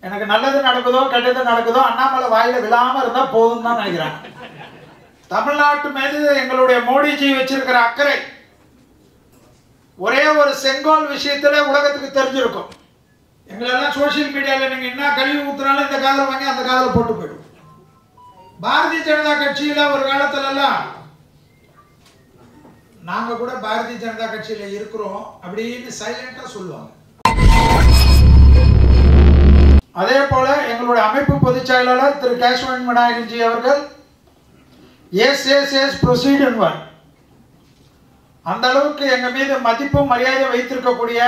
எனக்கு நல்லது நடக்குதோ கெட்டது நடக்குதோ அண்ணாமலை வாயில விழாம இருந்தா போதும் தான் நினைக்கிறேன். தமிழ்நாட்டு மீது எங்களுடைய மோடிஜி வச்சிருக்கிற அக்கறை ஒரே ஒரு செங்கோல் விஷயத்துல உலகத்துக்கு தெரிஞ்சிருக்கும். எங்களெல்லாம் சோசியல் மீடியாவில் நீங்க என்ன கழிவு ஊத்துனாலும் இந்த காதல வாங்கி அந்த காதல போட்டு போயிடும். பாரதிய ஜனதா கட்சியில ஒரு காலத்துல எல்லாம் நாங்க கூட பாரதிய ஜனதா கட்சியில இருக்கிறோம் அப்படின்னு சைலண்டா சொல்லுவாங்க. அதே போல எங்களுடைய அமைப்பு பொதுச் செயலாளர் திரு கேசவன் விநாயகன்ஜி அவர்கள் எஸ் ப்ரொசீட் என்பார். அந்த அளவுக்கு எங்க மீது மதிப்பும் மரியாதை வைத்திருக்கக்கூடிய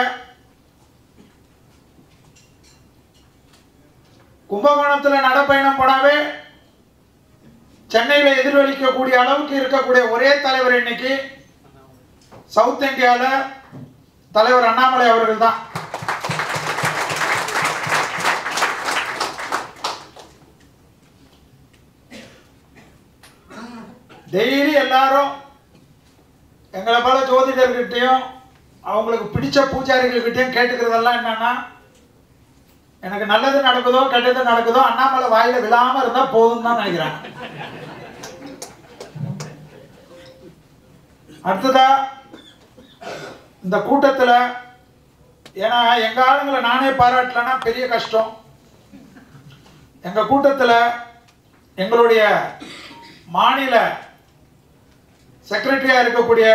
கும்பகோணத்தில் நடைப்பயணம் போனாவே சென்னையில் எதிரொலிக்கக்கூடிய அளவுக்கு இருக்கக்கூடிய ஒரே தலைவர் இன்னைக்கு சவுத் இந்தியாவில் தலைவர் அண்ணாமலை அவர்கள் தான். டெய்லி எல்லாரும் எங்களை போல ஜோதிடர்கிட்டையும் அவங்களுக்கு பிடிச்ச பூஜாரிகள்கிட்டையும் கேட்டுக்கிறதெல்லாம் என்னன்னா, எனக்கு நல்லது நடக்குதோ கெட்டது நடக்குதோ அண்ணாமலை வாயில விழாம இருந்தா போதும் தான் நினைக்கிறேன். அடுத்ததா இந்த கூட்டத்தில் ஏன்னா எங்க ஆளுங்களை நானே பாராட்டலன்னா பெரிய கஷ்டம். எங்க கூட்டத்தில் எங்களுடைய மாநில செக்ரட்டரியா இருக்கக்கூடிய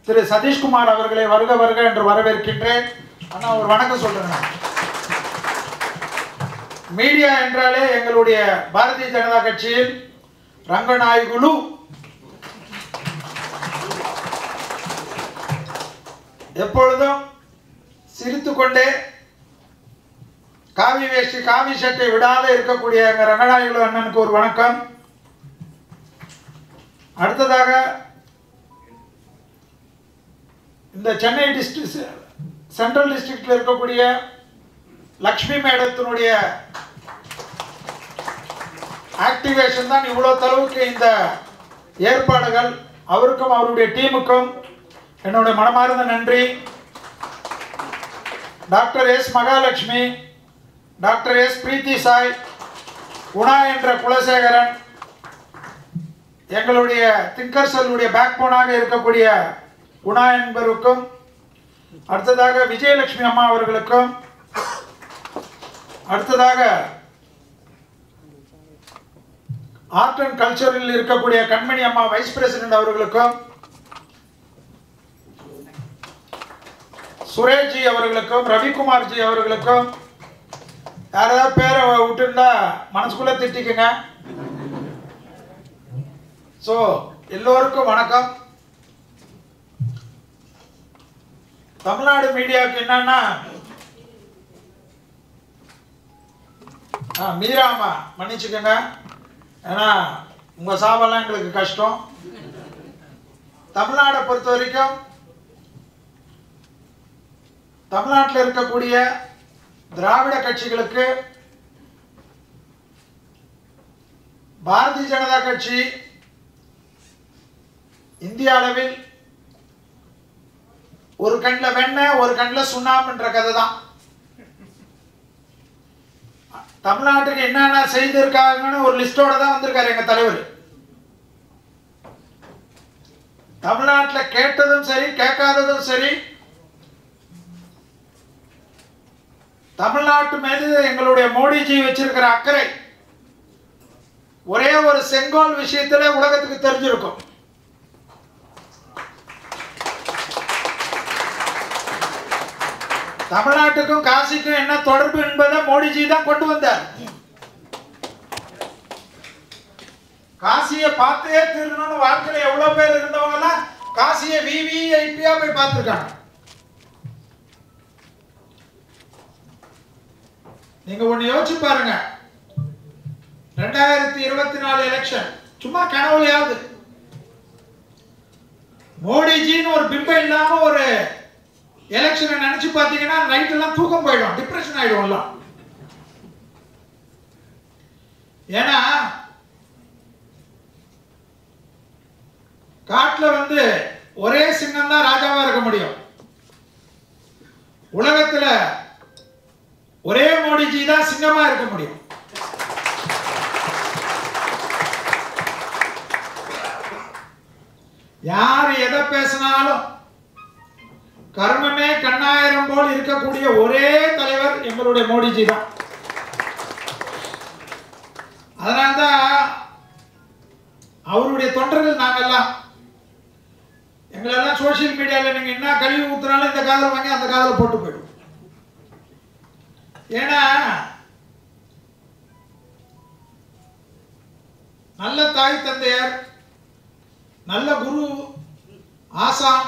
திரு சதீஷ்குமார் அவர்களை வருக வருக என்று வரவேற்கின்றேன். அண்ணா ஒரு வணக்கம் சொல்றேன். மீடியா என்றாலே எங்களுடைய பாரதிய ஜனதா கட்சியில் ரங்கநாயகுலு எப்பொழுதும் சிரித்துக்கொண்டே காவி வேஷ்டி காவி சட்டை விடாத இருக்கக்கூடிய ரங்கநாயகுலு அண்ணனுக்கு ஒரு வணக்கம். அடுத்ததாக இந்த சென்னை டிஸ்ட்ரிக்ட் சென்ட்ரல் டிஸ்ட்ரிக்ட்ல இருக்கக்கூடிய லக்ஷ்மி மேடத்தினுடைய ஆக்டிவேஷன் தான் இவ்வளவு அளவுக்கு இந்த ஏற்பாடுகள். அவருக்கும் அவருடைய டீமுக்கும் என்னுடைய மனமார்ந்த நன்றி. Doctor S Mahalakshmi, doctor S Preethi Sai, Guna என்ற குலசேகரன், எங்களுடைய திங்கர்சலுடைய பேக் போனாக இருக்கக்கூடிய குணா என்பவருக்கும், அடுத்ததாக விஜயலட்சுமி அம்மா அவர்களுக்கும், அடுத்ததாக ஆர்ட் அண்ட் கல்ச்சரில் இருக்கக்கூடிய கண்மணி அம்மா வைஸ் பிரசிடென்ட் அவர்களுக்கும், சுரேஷ்ஜி அவர்களுக்கும், ரவிக்குமார்ஜி அவர்களுக்கும், யாராவது பேரை விட்டுருந்தா மனசுக்குள்ள திட்டிக்குங்க. ஸோ எல்லோருக்கும் வணக்கம். தமிழ்நாடு மீடியாவுக்கு என்னன்னா மீராமா மன்னிச்சுக்கோங்க, ஏன்னா உங்க சாபெல்லாம் எங்களுக்கு கஷ்டம். தமிழ்நாடை பொறுத்த வரைக்கும் தமிழ்நாட்டில் இருக்கக்கூடிய திராவிட கட்சிகளுக்கு பாரதிய ஜனதா கட்சி இந்திய அளவில் ஒரு கண்ணில் வெண்ணெய் ஒரு கண்ணில் சுண்ணாம்புன்ற கதை தான். தமிழ்நாட்டுக்கு என்னென்ன செய்திருக்காங்கன்னு ஒரு லிஸ்டோட தான் வந்திருக்காரு எங்க தலைவர். தமிழ்நாட்டில் கேட்டதும் சரி கேட்காததும் சரி, தமிழ்நாட்டு மீது எங்களுடைய மோடிஜி வச்சிருக்கிற அக்கறை ஒரே ஒரு செங்கோல் விஷயத்துல உலகத்துக்கு தெரிஞ்சிருக்கும். தமிழ்நாட்டுக்கும் காசிக்கும் என்ன தொடர்பு என்பதை மோடிஜி தான் கொண்டு வந்தார். காசியை பார்த்தே திருடணும்னு வாழ்க்கையில எவ்வளவு பேர் இருந்தவங்க எல்லாம் காசியை விவிஐபியா போய் பார்த்திருக்காங்க. நீங்க ஒண்ணு யோசிச்சு பாருங்க, 2024 எலெக்ஷன் சும்மா கனவுலையாவது மோடிஜின்னு ஒரு பிம்பம் இல்லாம ஒரு எலெக்ஷனை நினைச்சு பாத்தீங்கன்னா நைட் எல்லாம் தூக்கம் போயிடும், டிப்ரெஷன் ஆயிடும். ஏன்னா காட்டுல ஒரே சிங்கம் தான் ராஜாவா இருக்க முடியும். உலகத்துல ஒரே மோடிஜி தான் சிங்கமா இருக்க முடியும். யார் எதை பேசினாலும் கர்மமே கண்ணாயிரம் போல் இருக்கக்கூடிய ஒரே தலைவர் எங்களுடைய மோடிஜி தான். அதனால்தான் அவருடைய தொண்டர்கள் நாங்கெல்லாம் எங்களெல்லாம் சோசியல் மீடியாவில் நீங்க என்ன கழிவு ஊத்துனாலும் இந்த காதல் வாங்கி அந்த காதல போட்டு போயிடும். ஏன்னா நல்ல தாய் தந்தையர், நல்ல குரு, ஆசான்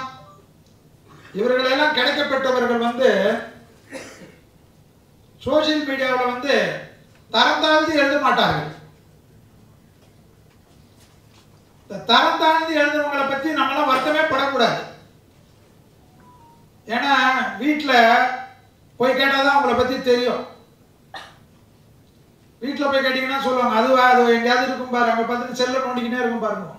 இவர்களெல்லாம் கிடைக்கப்பட்டவர்கள் சோசியல் மீடியாவில் தரம் தாழ்ந்து எழுத மாட்டார்கள். தரம் தாழ்ந்து எழுதுறவங்களை பத்தி நம்மளாம் வருத்தமே படக்கூடாது. ஏன்னா வீட்டில் போய் கேட்டாதான் அவங்கள பத்தி தெரியும். வீட்டில் போய் கேட்டீங்கன்னா சொல்லுவாங்க, அதுவா அது எங்கேயாவது இருக்கும் பாரு, அங்கே பார்த்துட்டு செல்ல நோண்டிக்கினே இருக்கும் பாருங்க.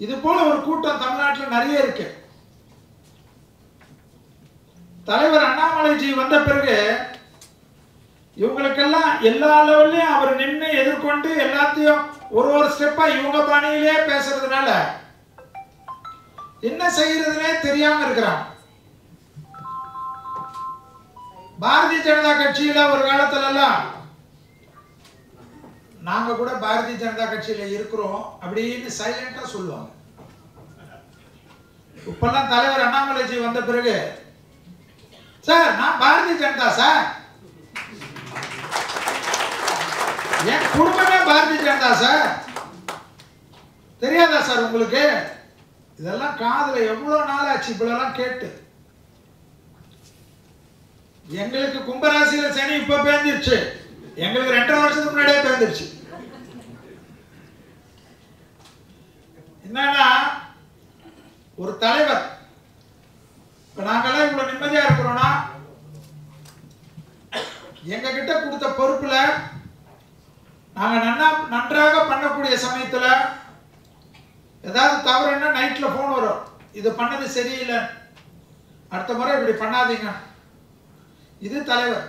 இது போல ஒரு கூட்டம் தமிழ்நாட்டில் நிறைய இருக்கு. தலைவர் அண்ணாமலைஜி வந்த பிறகு இவங்களுக்கெல்லாம் எல்லா லெவல்லையும் அவர் நின்று எதிர்கொண்டு எல்லாத்தையும் ஒரு ஸ்டெப்பா இவங்க பாணியிலே பேசுறதுனால என்ன செய்யறதுனே தெரியாம இருக்கிறாங்க. பாரதிய ஜனதா கட்சியில ஒரு காலத்துல எல்லாம் நாங்க கூட பாரதிய ஜனதா கட்சியில இருக்கிறோம் அப்படின்னு சைலண்டா சொல்லுவாங்க. இப்பெல்லாம் தலைவர் அண்ணாமலைஜி வந்த பிறகு, சார் நான் பாரதிய ஜனதா சார், என் குடும்பமே பாரதிய ஜனதா சார், தெரியாதா சார் உங்களுக்கு? இதெல்லாம் காதுல எவ்வளவு நாள் ஆச்சு இப்பெல்லாம் கேட்டு. எங்களுக்கு கும்பராசியில சனி இப்ப பேர்ந்துருச்சு, எங்களுக்கு 2.5 வருஷத்துக்கு முன்னாடியே பேர்ந்துருச்சு. என்னன்னா ஒரு தலைவர், இப்ப நாங்கெல்லாம் இவ்வளவு நிம்மதியா இருக்கிறோம்னா எங்க கிட்ட கொடுத்த பொறுப்புல நாங்க நன்றாக பண்ணக்கூடிய சமயத்துல ஏதாவது தவறுன்னா நைட்ல போன் வரும், இது பண்ணது சரியில்லை, அடுத்த முறை இப்படி பண்ணாதீங்க. இது தலைவர்.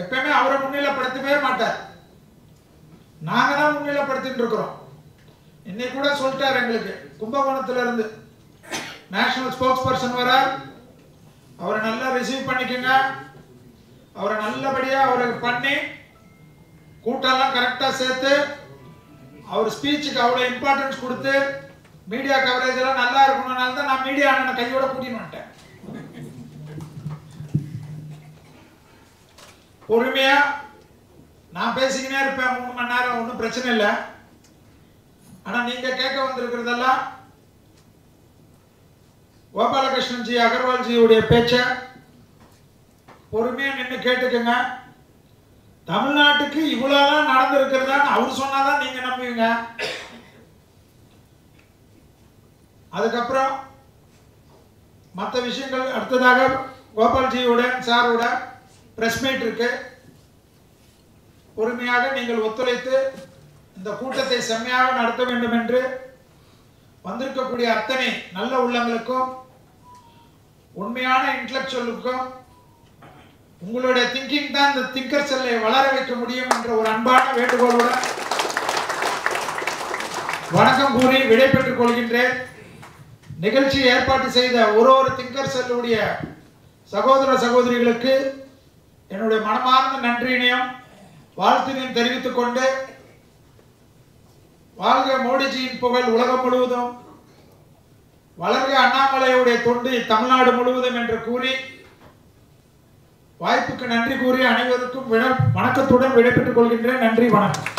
எப்பயுமே அவரை முன்னிலைப்படுத்தவே மாட்டார், நாங்க தான் முன்னிலைப்படுத்திட்டு இருக்கிறோம். இன்னைக்கு கூட சொல்லிட்டார், எங்களுக்கு கும்பகோணத்துல இருந்து நேஷனல் ஸ்போக்ஸ் பர்சன் வரார், அவரை நல்லா ரிசீவ் பண்ணிக்கோங்க, அவரை நல்லபடியா அவருக்கு பண்ணி கூட்டம்லாம் கரெக்டா சேர்த்து அவர் ஸ்பீச்சுக்கு அவ்வளவு இம்பார்ட்டன்ஸ் கொடுத்து மீடியா கவரேஜ் எல்லாம் நல்லா இருக்கணும்னால தான் நான் மீடியா அண்ணனை கையோட கூட்டின்னு வந்துட்டேன். பொறுமையா நான் பேசிக்கினே இருப்பேன் 3 மணி நேரம், ஒன்றும் பிரச்சனை இல்லை. ஆனா நீங்க கேட்க வந்திருக்கிறதெல்லாம் கோபாலகிருஷ்ணன் ஜி, அகர்வால் ஜியுடைய பேச்ச பொறுமையா நின்று கேட்டுக்கங்க. தமிழ்நாட்டுக்கு இவ்வளவுதான் நடந்திருக்கிறதான்னு அவர் சொன்னாதான் நீங்க நம்புவீங்க. அதுக்கப்புறம் மற்ற விஷயங்கள் அடுத்ததாக கோபால்ஜியோட சாரோட பிரஸ் மீட் இருக்கு. பொறுமையாக நீங்கள் ஒத்துழைத்து இந்த கூட்டத்தை செம்மையாக நடத்த வேண்டும் என்று வந்திருக்கக்கூடிய அத்தனை நல்ல உள்ளங்களுக்கும் உண்மையான இன்டெலெக்சுவலுக்கும் உங்களுடைய திங்கிங் தான் இந்த திங்கர் செல்லை வளர வைக்க முடியும் என்ற ஒரு அன்பான வேண்டுகோளுடன் வணக்கம் கூறி விடை பெற்றுக் கொள்கின்றேன். நிகழ்ச்சியை ஏற்பாடு செய்த ஒரு திங்கர் செல்லுடைய சகோதர சகோதரிகளுக்கு என்னுடைய மனமார்ந்த நன்றியினையும் வாழ்த்தினையும் தெரிவித்துக் கொண்டு, வாழ்க மோடிஜியின் புகழ் உலகம் முழுவதும், வளர்க அண்ணாமலையுடைய தொண்டு தமிழ்நாடு முழுவதும் என்று கூறி வாய்ப்புக்கு நன்றி கூறி அனைவருக்கும் வணக்கத்துடன் விடைபெற்றுக் கொள்கின்றேன். நன்றி, வணக்கம்.